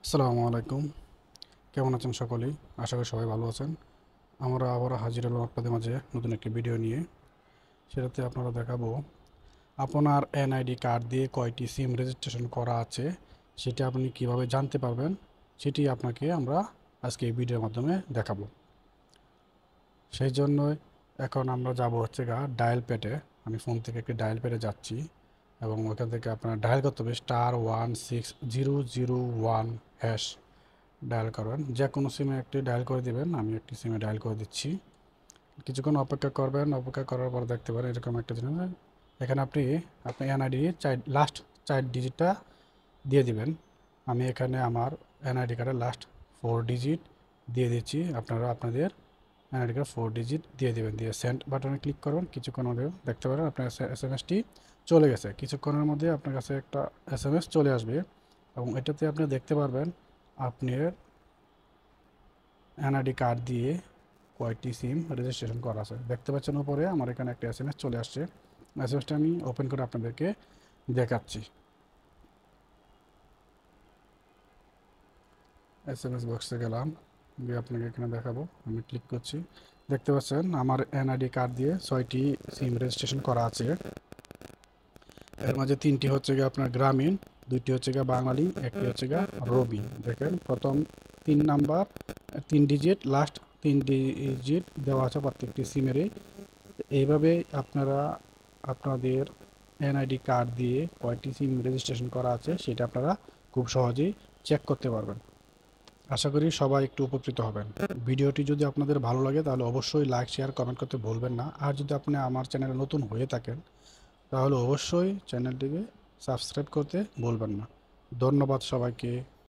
আসসালামু আলাইকুম। কেমন আছেন সকলেই? আশা করি সবাই ভালো আছেন। আমরা আবারও হাজির হলাম আপনাদের মাঝে নতুন একটি ভিডিও নিয়ে। সেটাতে আপনারা দেখাবো আপনার এনআইডি কার্ড দিয়ে কয়টি সিম রেজিস্ট্রেশন করা আছে সেটা আপনি কিভাবে জানতে পারবেন সেটি আপনাকে আমরা আজকে এই ভিডিওর মাধ্যমে দেখাবো। সেই জন্যই এখন আমরা যাব হচ্ছে ডায়াল প্যাডে। আমি ফোন থেকে একটি ডায়াল প্যাডে যাচ্ছি এবং ওখান থেকে আপনার ডায়াল করতে হবে *16001# ডায়াল করবেন। যে কোনো সিমে একটি ডায়াল করে দিবেন। আমি একটি সিমে ডায়াল করে দিচ্ছি। কিছুক্ষণ অপেক্ষা করবেন। অপেক্ষা করার পর দেখতে পারেন এরকম একটা জিনিস। এখানে আপনি এনআইডি লাস্ট 4 ডিজিটটা দিয়ে দিবেন। আমি এখানে আমার এনআইডি কার্ডের লাস্ট 4 ডিজিট দিয়ে দিচ্ছি। আপনারা আপনাদের এনআইডি কার্ড 4 ডিজিট দিয়ে দেবেন। দিয়ে সেন্ড বাটনে ক্লিক করবেন। কিছুক্ষণের মধ্যে দেখতে পারেন আপনার এসএমএসটি চলে গেছে। কিছুক্ষণের মধ্যে আপনার কাছে একটা এসএমএস চলে আসবে এবং এটাতে আপনি দেখতে পারবেন আপনার এনআইডি কার্ড দিয়ে কয়টি সিম রেজিস্ট্রেশন করা আছে। দেখতে পাচ্ছেন উপরে আমার এখানে একটা এসএমএস চলে আসছে। এসএমএসটা আমি ওপেন করে আপনাদেরকে দেখাচ্ছি। এসএমএস বক্সে গেলাম, গিয়ে আপনাকে এখানে দেখাবো। আমি ক্লিক করছি। দেখতে পাচ্ছেন আমার এনআইডি কার্ড দিয়ে 6টি সিম রেজিস্ট্রেশন করা আছে। এর মাঝে 3টি হচ্ছে গিয়ে আপনার গ্রামীণ, 2টি হচ্ছে গিয়ে বাঙালি, একটি হচ্ছে গিয়ে রবি। দেখেন প্রথম 3 নাম্বার 3 ডিজিট, লাস্ট 3 ডিজিট দেওয়া আছে প্রত্যেকটি সিমেরই। এইভাবে আপনারা আপনাদের এনআইডি কার্ড দিয়ে কয়টি সিম রেজিস্ট্রেশন করা আছে সেটা আপনারা খুব সহজেই চেক করতে পারবেন। আশা করি সবাই একটু উপকৃত হবেন। ভিডিওটি যদি আপনাদের ভালো লাগে তাহলে অবশ্যই লাইক, শেয়ার, কমেন্ট করতে ভুলবেন না। আর যদি আপনি আমার চ্যানেলে নতুন হয়ে থাকেন তাহলে অবশ্যই চ্যানেলটিকে সাবস্ক্রাইব করতে ভুলবেন না। ধন্যবাদ সবাইকে।